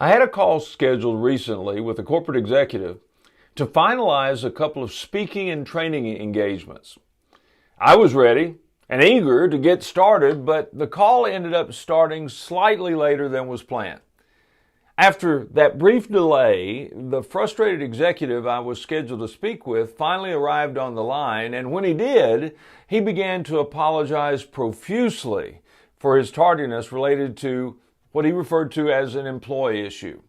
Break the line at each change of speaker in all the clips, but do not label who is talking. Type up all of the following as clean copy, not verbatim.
I had a call scheduled recently with a corporate executive to finalize a couple of speaking and training engagements. I was ready and eager to get started, but the call ended up starting slightly later than was planned. After that brief delay, the frustrated executive I was scheduled to speak with finally arrived on the line, and when he did, he began to apologize profusely for his tardiness related to what he referred to as an employee issue.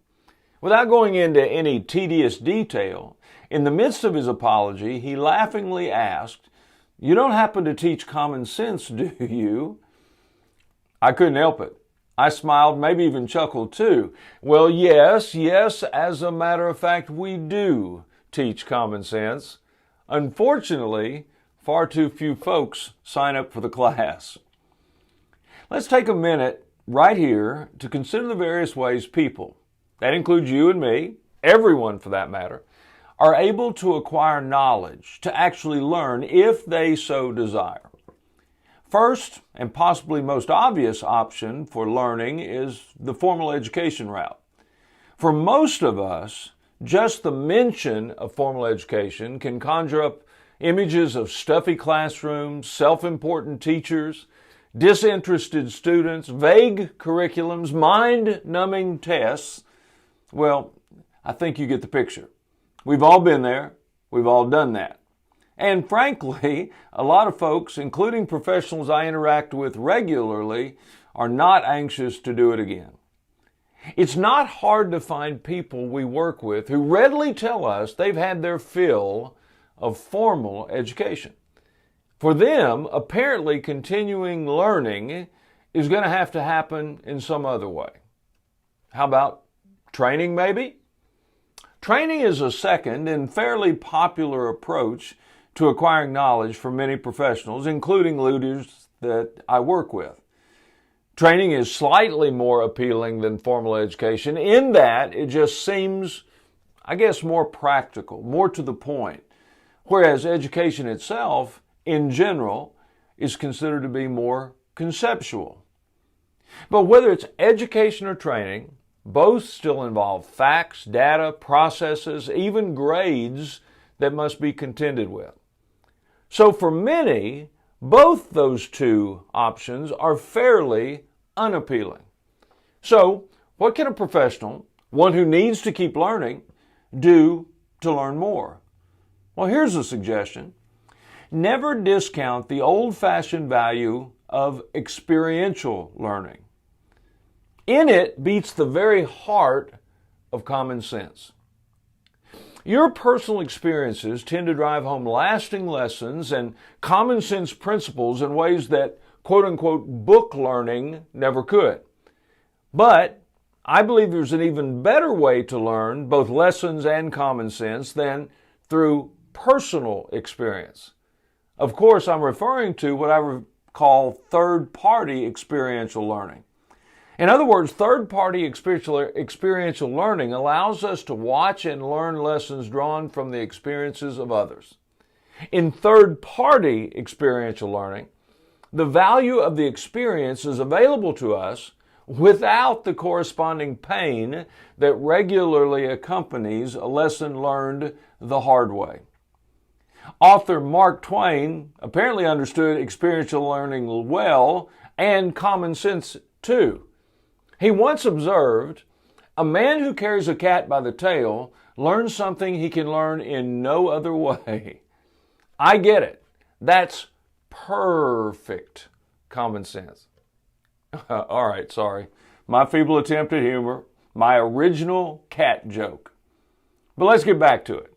Without going into any tedious detail, in the midst of his apology, he laughingly asked, "You don't happen to teach common sense, do you?" I couldn't help it. I smiled, maybe even chuckled too. Well, yes, as a matter of fact, we do teach common sense. Unfortunately, far too few folks sign up for the class. Let's take a minute right here to consider the various ways people, that includes you and me, everyone for that matter, are able to acquire knowledge, to actually learn if they so desire. First, and possibly most obvious option for learning is the formal education route. For most of us, just the mention of formal education can conjure up images of stuffy classrooms, self-important teachers, disinterested students, vague curriculums, mind-numbing tests. Well, I think you get the picture. We've all been there. We've all done that. And frankly, a lot of folks, including professionals I interact with regularly, are not anxious to do it again. It's not hard to find people we work with who readily tell us they've had their fill of formal education. For them, apparently continuing learning is going to have to happen in some other way. How about training, maybe? Training is a second and fairly popular approach to acquiring knowledge for many professionals, including leaders that I work with. Training is slightly more appealing than formal education in that it just seems, more practical, more to the point, whereas education itself, in general, is considered to be more conceptual. But whether it's education or training, both still involve facts, data, processes, even grades that must be contended with. So for many, both those two options are fairly unappealing. So what can a professional, one who needs to keep learning, do to learn more? Well, here's a suggestion. Never discount the old-fashioned value of experiential learning. In it beats the very heart of common sense. Your personal experiences tend to drive home lasting lessons and common sense principles in ways that quote-unquote book learning never could. But I believe there's an even better way to learn both lessons and common sense than through personal experience. Of course, I'm referring to what I call third-party experiential learning. In other words, third-party experiential learning allows us to watch and learn lessons drawn from the experiences of others. In third-party experiential learning, the value of the experience is available to us without the corresponding pain that regularly accompanies a lesson learned the hard way. Author Mark Twain apparently understood experiential learning well and common sense too. He once observed, "A man who carries a cat by the tail learns something he can learn in no other way." I get it. That's perfect common sense. All right, sorry. My feeble attempt at humor, my original cat joke. But let's get back to it.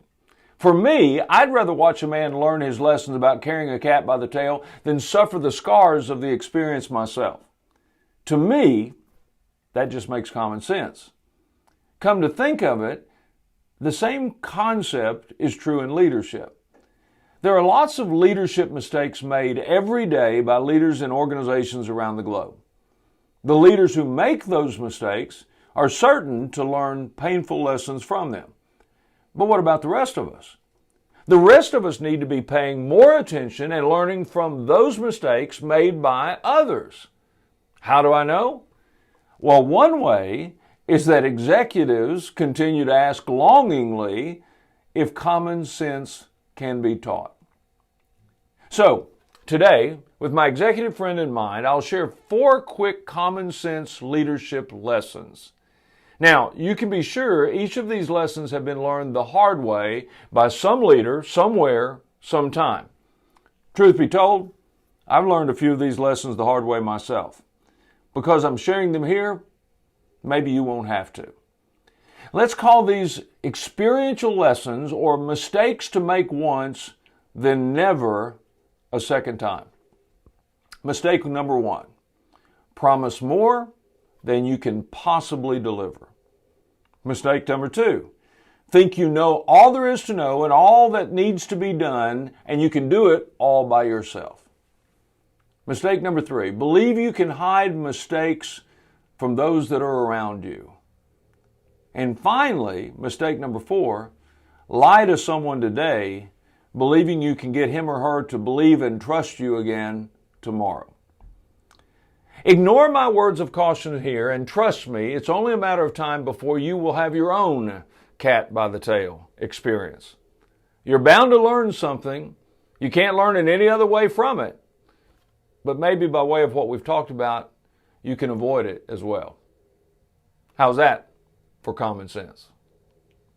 For me, I'd rather watch a man learn his lessons about carrying a cat by the tail than suffer the scars of the experience myself. To me, that just makes common sense. Come to think of it, the same concept is true in leadership. There are lots of leadership mistakes made every day by leaders in organizations around the globe. The leaders who make those mistakes are certain to learn painful lessons from them. But what about the rest of us? The rest of us need to be paying more attention and learning from those mistakes made by others. How do I know? Well, one way is that executives continue to ask longingly if common sense can be taught. So, today, with my executive friend in mind, I'll share 4 quick common sense leadership lessons. Now, you can be sure each of these lessons have been learned the hard way by some leader, somewhere, sometime. Truth be told, I've learned a few of these lessons the hard way myself. Because I'm sharing them here, maybe you won't have to. Let's call these experiential lessons or mistakes to make once, then never a second time. Mistake number 1, promise more than you can possibly deliver. Mistake number 2, think you know all there is to know and all that needs to be done, and you can do it all by yourself. Mistake number 3, believe you can hide mistakes from those that are around you. And finally, mistake number 4, lie to someone today, believing you can get him or her to believe and trust you again tomorrow. Ignore my words of caution here, and trust me, it's only a matter of time before you will have your own cat by the tail experience. You're bound to learn something. You can't learn it any other way from it. But maybe by way of what we've talked about, you can avoid it as well. How's that for common sense?